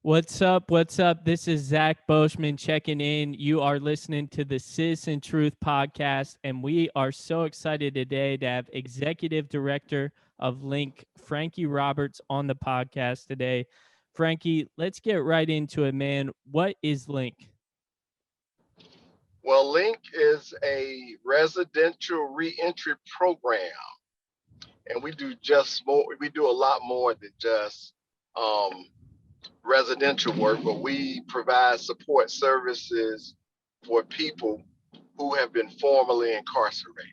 What's up? What's up? This is Zach Boschman checking in. You are listening to the Citizen Truth podcast, and we are so excited today to have Executive Director of LINC, Frankie Roberts, on the podcast today. Frankie, let's get right into it, man. What is LINC? Well, LINC is a residential reentry program, and we do a lot more than just um, residential work, but we provide support services for people who have been formerly incarcerated.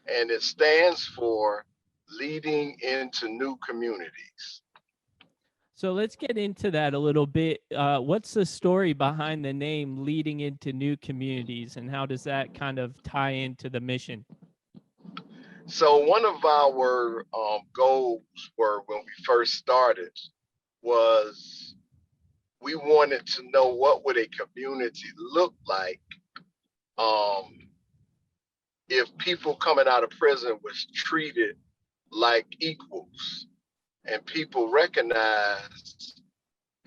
And it stands for Leading into New Communities. So let's get into that a little bit. What's the story behind the name Leading into New Communities, and how does that kind of tie into the mission? So one of our goals were when we first started was we wanted to know what would a community look like if people coming out of prison was treated like equals, and people recognized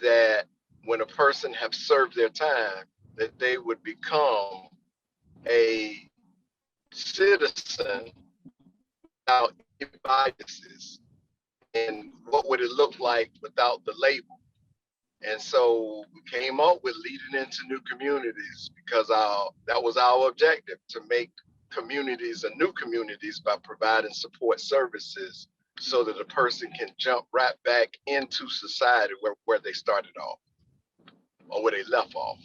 that when a person have served their time, that they would become a citizen without any biases, and what would it look like without the label. And so we came up with Leading into New Communities because that was our objective, to make communities and new communities by providing support services so that a person can jump right back into society where they started off or where they left off.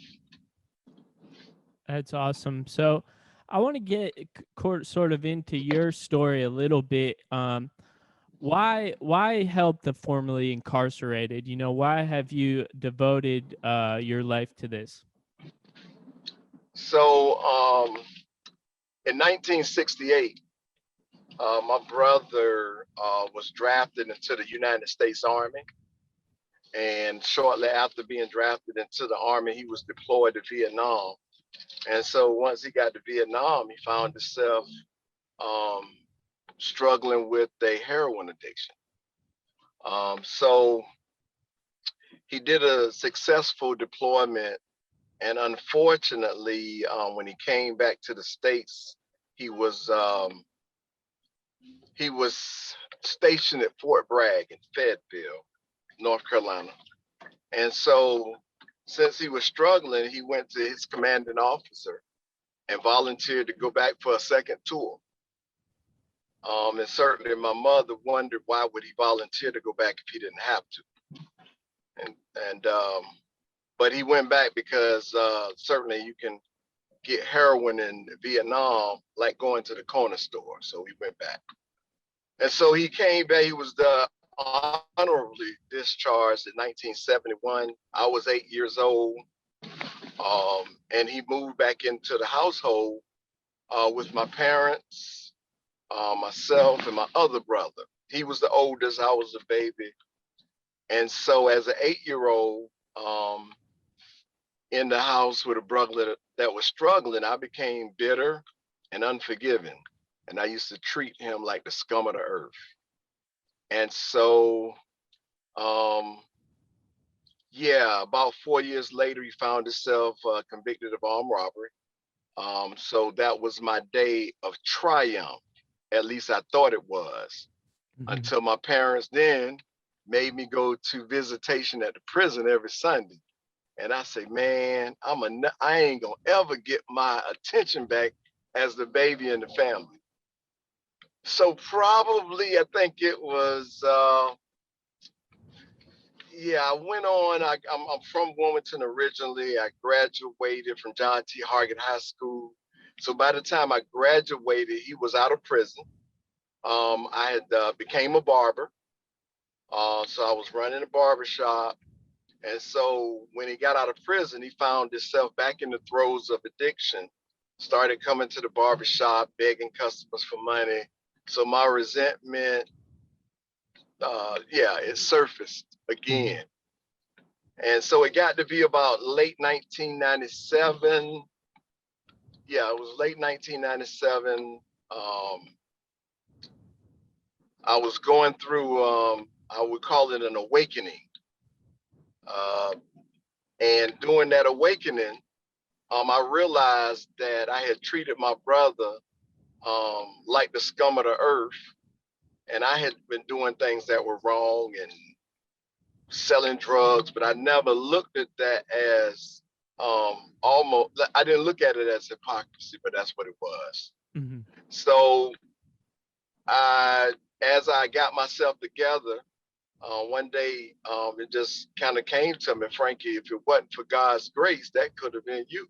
That's awesome. So I want to get sort of into your story a little bit. Why help the formerly incarcerated? Why have you devoted your life to this? So in 1968, my brother was drafted into the United States Army. And shortly after being drafted into the Army, he was deployed to Vietnam. And so once he got to Vietnam, he found himself struggling with a heroin addiction. So he did a successful deployment. And unfortunately, when he came back to the States, he was stationed at Fort Bragg in Fayetteville, North Carolina. And so since he was struggling, he went to his commanding officer and volunteered to go back for a second tour. And certainly my mother wondered, why would he volunteer to go back if he didn't have to? But he went back because certainly you can get heroin in Vietnam like going to the corner store. So he went back. And so he came back. He was honorably discharged in 1971. I was 8 years old. And he moved back into the household with my parents, myself, and my other brother. He was the oldest, I was the baby. And so as an 8-year-old in the house with a brother that was struggling, I became bitter and unforgiving. And I used to treat him like the scum of the earth. And so, about 4 years later, he found himself convicted of armed robbery. So that was my day of triumph. At least I thought it was, until my parents then made me go to visitation at the prison every Sunday. And I say, man, I ain't gonna ever get my attention back as the baby in the family. So probably, I think it was, I went on. I'm from Wilmington originally. I graduated from John T. Hargett High School. So by the time I graduated, he was out of prison. I had became a barber. So I was running a barber shop. And so when he got out of prison, he found himself back in the throes of addiction, started coming to the barber shop, begging customers for money. So my resentment, it surfaced again. And so it got to be about late 1997. Yeah, it was late 1997. I was going through, I would call it an awakening. Uh, and during that awakening, I realized that I had treated my brother like the scum of the earth, and I had been doing things that were wrong and selling drugs, but I never looked at that as almost. I didn't look at it as hypocrisy, but that's what it was. Mm-hmm. So as I got myself together, one day it just kind of came to me, Frankie, if it wasn't for God's grace, that could have been you.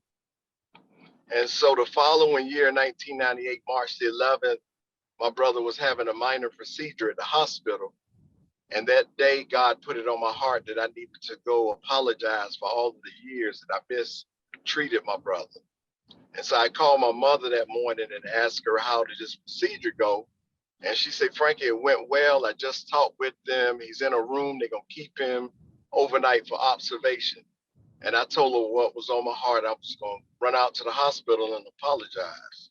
And so the following year, 1998, March the 11th, my brother was having a minor procedure at the hospital. And that day, God put it on my heart that I needed to go apologize for all of the years that I mistreated my brother. And so I called my mother that morning and asked her, how did this procedure go? And she said, Frankie, it went well. I just talked with them. He's in a room. They're going to keep him overnight for observation. And I told her what was on my heart. I was going to run out to the hospital and apologize.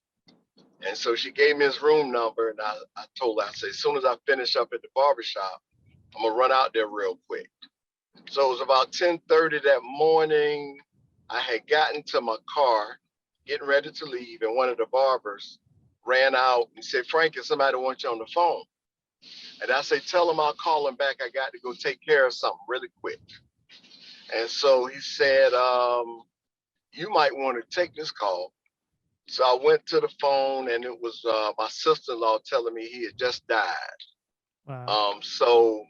And so she gave me his room number. And I told her, I said, as soon as I finish up at the barbershop, I'm going to run out there real quick. So it was about 10:30 that morning. I had gotten to my car, getting ready to leave, and one of the barbers ran out and said, Frankie, somebody wants you on the phone. And I said, tell him I'll call him back. I got to go take care of something really quick. And so he said, you might want to take this call. So I went to the phone, and it was my sister-in-law telling me he had just died. Wow. So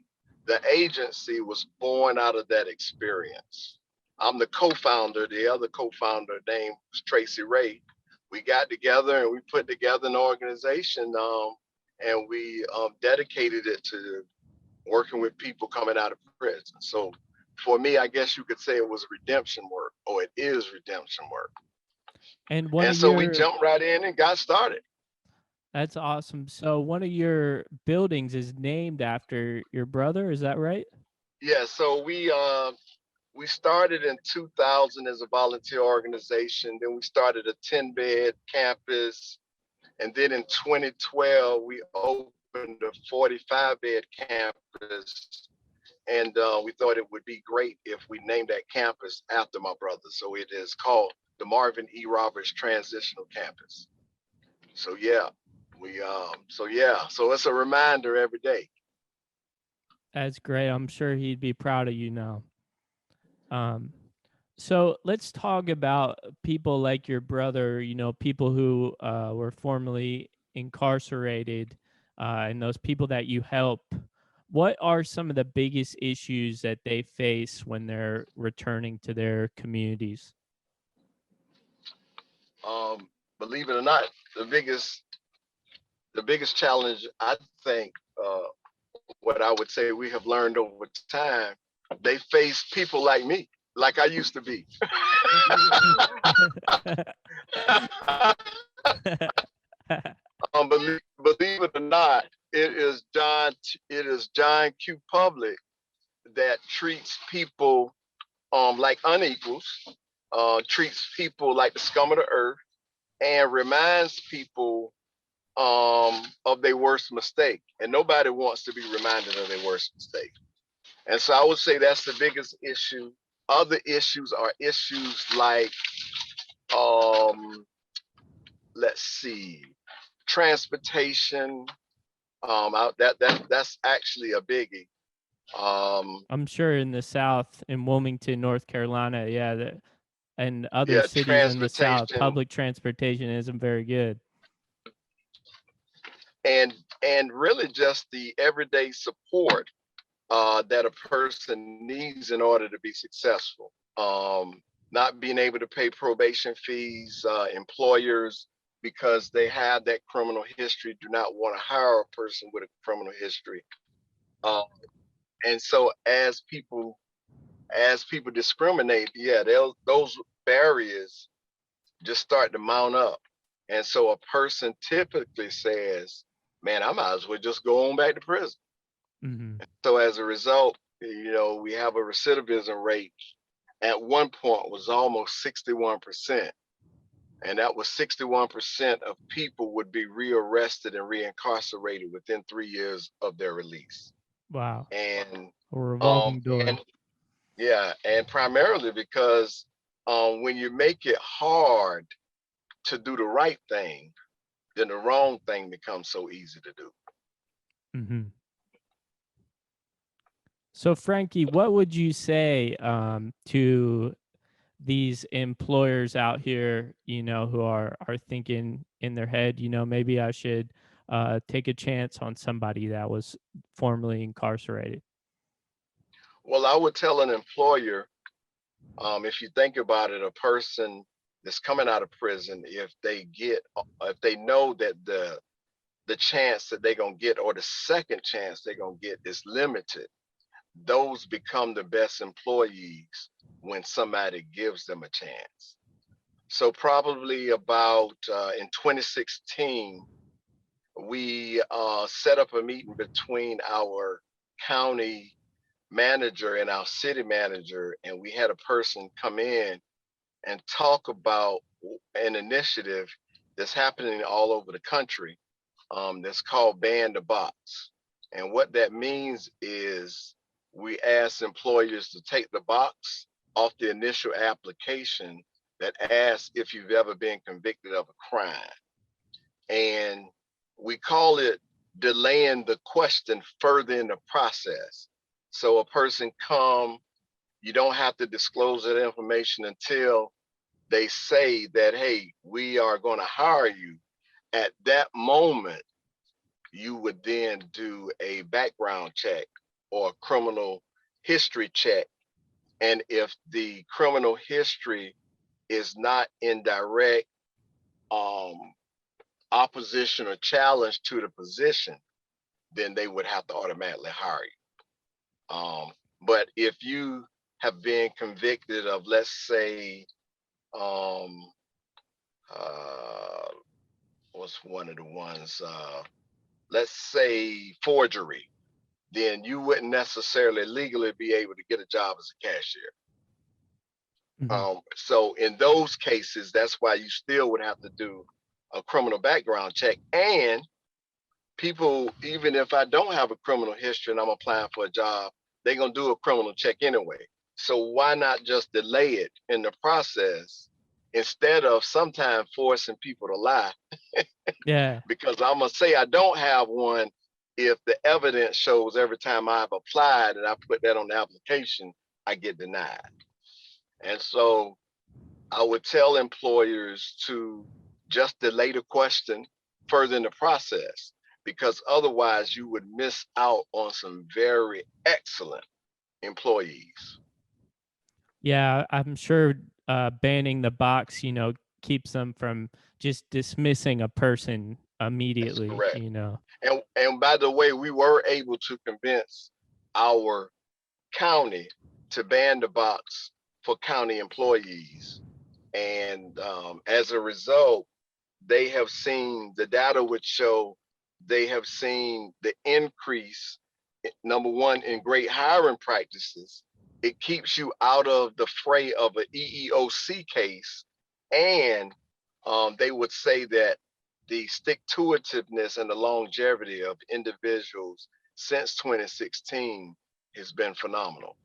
the agency was born out of that experience. I'm the co-founder. The other co-founder name was Tracy Ray. We got together and we put together an organization, and we dedicated it to working with people coming out of prison. So for me, I guess you could say it was redemption work, or it is redemption work. And one And of so we your jumped right in and got started. That's awesome. So one of your buildings is named after your brother, is that right? Yeah, so we started in 2000 as a volunteer organization. Then we started a 10-bed campus. And then in 2012, we opened a 45-bed campus. And we thought it would be great if we named that campus after my brother. So it is called the Marvin E. Roberts Transitional Campus. So yeah, so it's a reminder every day. That's great. I'm sure he'd be proud of you now. Um, so let's talk about people like your brother, people who were formerly incarcerated, and those people that you help. What are some of the biggest issues that they face when they're returning to their communities? Believe it or not, the biggest challenge, I think, what I would say we have learned over time, they face people like me, like I used to be. Believe it or not, it is John Q. Public that treats people like unequals, treats people like the scum of the earth, and reminds people of their worst mistake. And nobody wants to be reminded of their worst mistake. And so I would say that's the biggest issue. Other issues are issues like, let's see, transportation. That's actually a biggie. I'm sure in the South, in Wilmington, North Carolina, and other Yeah, cities in the South, transportation, public transportation isn't very good. and really just the everyday support that a person needs in order to be successful. Not being able to pay probation fees, employers, because they have that criminal history, do not want to hire a person with a criminal history. Uh, and so as people discriminate, yeah, those barriers just start to mount up. And so a person typically says, man, I might as well just go on back to prison. Mm-hmm. So as a result, we have a recidivism rate at one point was almost 61%. And that was 61% of people would be rearrested and reincarcerated within 3 years of their release. Wow. And A revolving and door. Yeah, and primarily because when you make it hard to do the right thing, then the wrong thing becomes so easy to do. Mm-hmm. So, Frankie, what would you say to these employers out here, who are thinking in their head, maybe I should take a chance on somebody that was formerly incarcerated? Well, I would tell an employer, if you think about it, a person that's coming out of prison, if they know that the chance that they're gonna get or the second chance they're gonna get is limited, those become the best employees when somebody gives them a chance. So probably about in 2016, we set up a meeting between our county manager and our city manager, and we had a person come in and talk about an initiative that's happening all over the country, that's called Ban the Box. And what that means is we ask employers to take the box off the initial application that asks if you've ever been convicted of a crime. And we call it delaying the question further in the process. So a person come, you don't have to disclose that information until they say that, hey, we are going to hire you. At that moment, you would then do a background check or a criminal history check. And if the criminal history is not in direct um, opposition or challenge to the position, then they would have to automatically hire you. But if you have been convicted of, let's say, um, uh, what's one of the ones? Let's say forgery, then you wouldn't necessarily legally be able to get a job as a cashier. Mm-hmm. So in those cases, that's why you still would have to do a criminal background check. And people, even if I don't have a criminal history and I'm applying for a job, they're going to do a criminal check anyway. So why not just delay it in the process instead of sometimes forcing people to lie? Yeah. Because I'm going to say I don't have one if the evidence shows every time I've applied and I put that on the application, I get denied. And so I would tell employers to just delay the question further in the process, because otherwise you would miss out on some very excellent employees. Yeah, I'm sure banning the box, keeps them from just dismissing a person That's immediately, correct. And by the way, we were able to convince our county to ban the box for county employees. And as a result, they have seen the data would show they have seen the increase, number one, in great hiring practices. It keeps you out of the fray of an EEOC case. And they would say that the stick-to-itiveness and the longevity of individuals since 2016 has been phenomenal.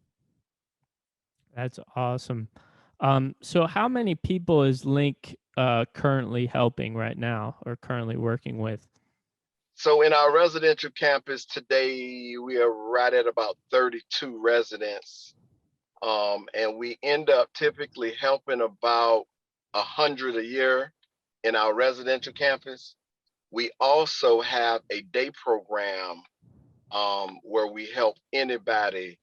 That's awesome. So how many people is LINC currently helping right now or currently working with? So in our residential campus today, we are right at about 32 residents. And we end up typically helping about 100 a year in our residential campus. We also have a day program where we help anybody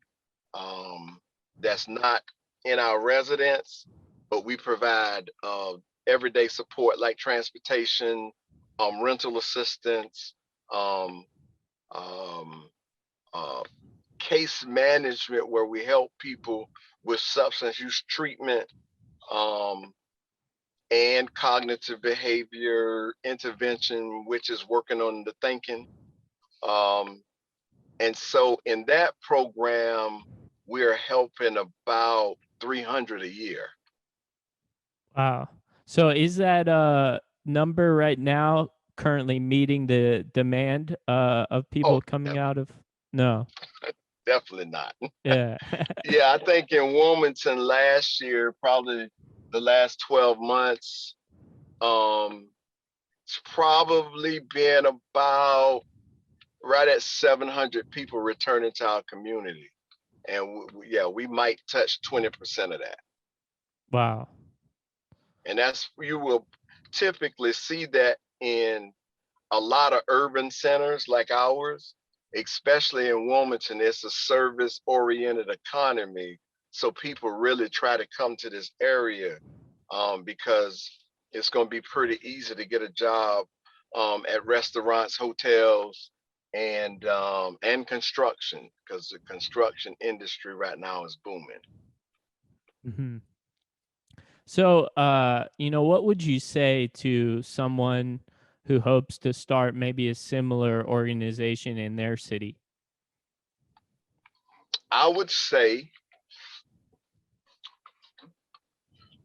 that's not in our residence, but we provide everyday support like transportation, rental assistance, um, um, uh, case management, where we help people with substance use treatment, um, and cognitive behavior intervention, which is working on the thinking. Um, and so in that program, we're helping about 300 a year. Wow. So is that number right now currently meeting the demand of people Oh, coming out of? No. definitely not. Yeah. Yeah, I think in Wilmington last year, probably the last 12 months, it's probably been about right at 700 people returning to our community. And yeah, we might touch 20% of that. Wow. And that's, you will typically see that in a lot of urban centers like ours, especially in Wilmington. It's a service oriented economy. So people really try to come to this area because it's going to be pretty easy to get a job at restaurants, hotels, and construction, because the construction industry right now is booming. Hmm. So, what would you say to someone who hopes to start maybe a similar organization in their city? I would say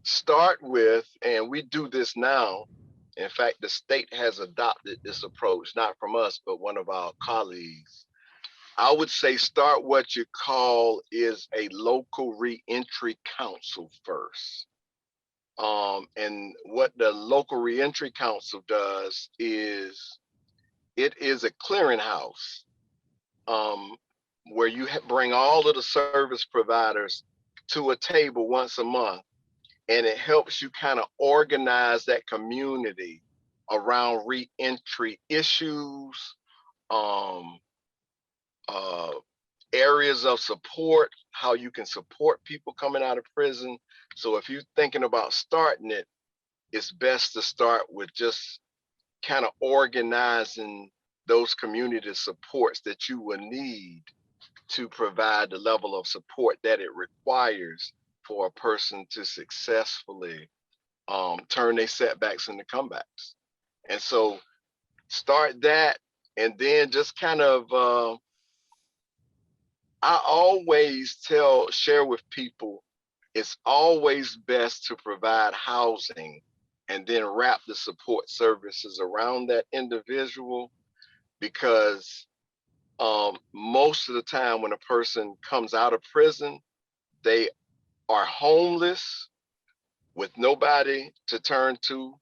start with, and we do this now. In fact, the state has adopted this approach, not from us, but one of our colleagues. I would say start what you call is a local reentry council first. And what the local reentry council does is it is a clearinghouse um, where you bring all of the service providers to a table once a month, and it helps you kind of organize that community around reentry issues, um, uh, areas of support, how you can support people coming out of prison. So if you're thinking about starting it, it's best to start with just kind of organizing those community supports that you will need to provide the level of support that it requires for a person to successfully turn their setbacks into comebacks. And so start that, and then just kind of, I always share with people, it's always best to provide housing and then wrap the support services around that individual, because most of the time when a person comes out of prison, they are homeless with nobody to turn to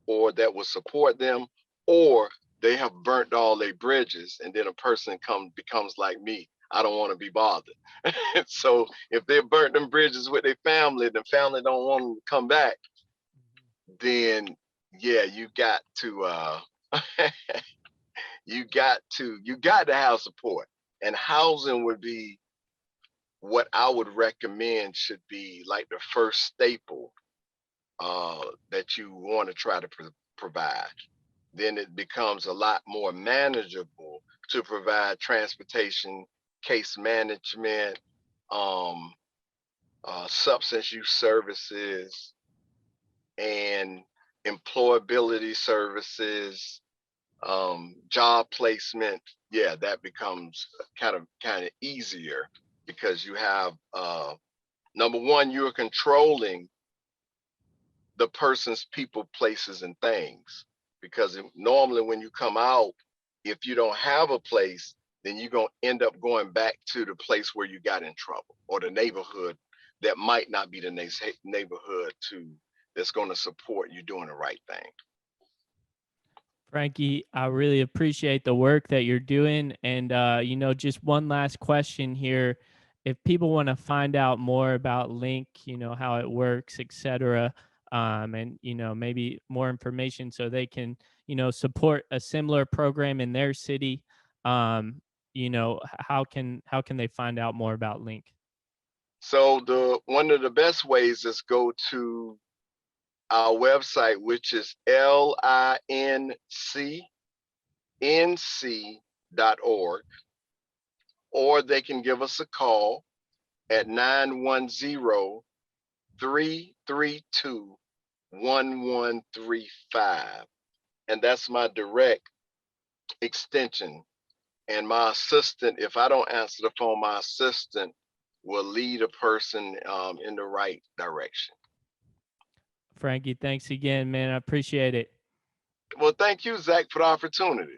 or that will support them, or they have burnt all their bridges, and then a person becomes like me. I don't want to be bothered. So if they burnt them bridges with their family, the family don't want them to come back, then yeah, you got to you got to have support. And housing would be what I would recommend should be like the first staple that you want to try to provide. Then it becomes a lot more manageable to provide transportation, case management, um, substance use services, and employability services, job placement. Yeah, that becomes kind of easier because you have number one, you're controlling the person's people, places, and things. Because normally when you come out, if you don't have a place, then you're going to end up going back to the place where you got in trouble, or the neighborhood that might not be the neighborhood that's going to support you doing the right thing. Frankie, I really appreciate the work that you're doing. And, just one last question here. If people want to find out more about LINC, how it works, et cetera, and, maybe more information so they can, support a similar program in their city, how can they find out more about LINC? So one of the best ways is go to our website, which is lincnc.org, or they can give us a call at 910-332-1135. And that's my direct extension. And my assistant, if I don't answer the phone, my assistant will lead a person in the right direction. Frankie, thanks again, man. I appreciate it. Well, thank you, Zach, for the opportunity.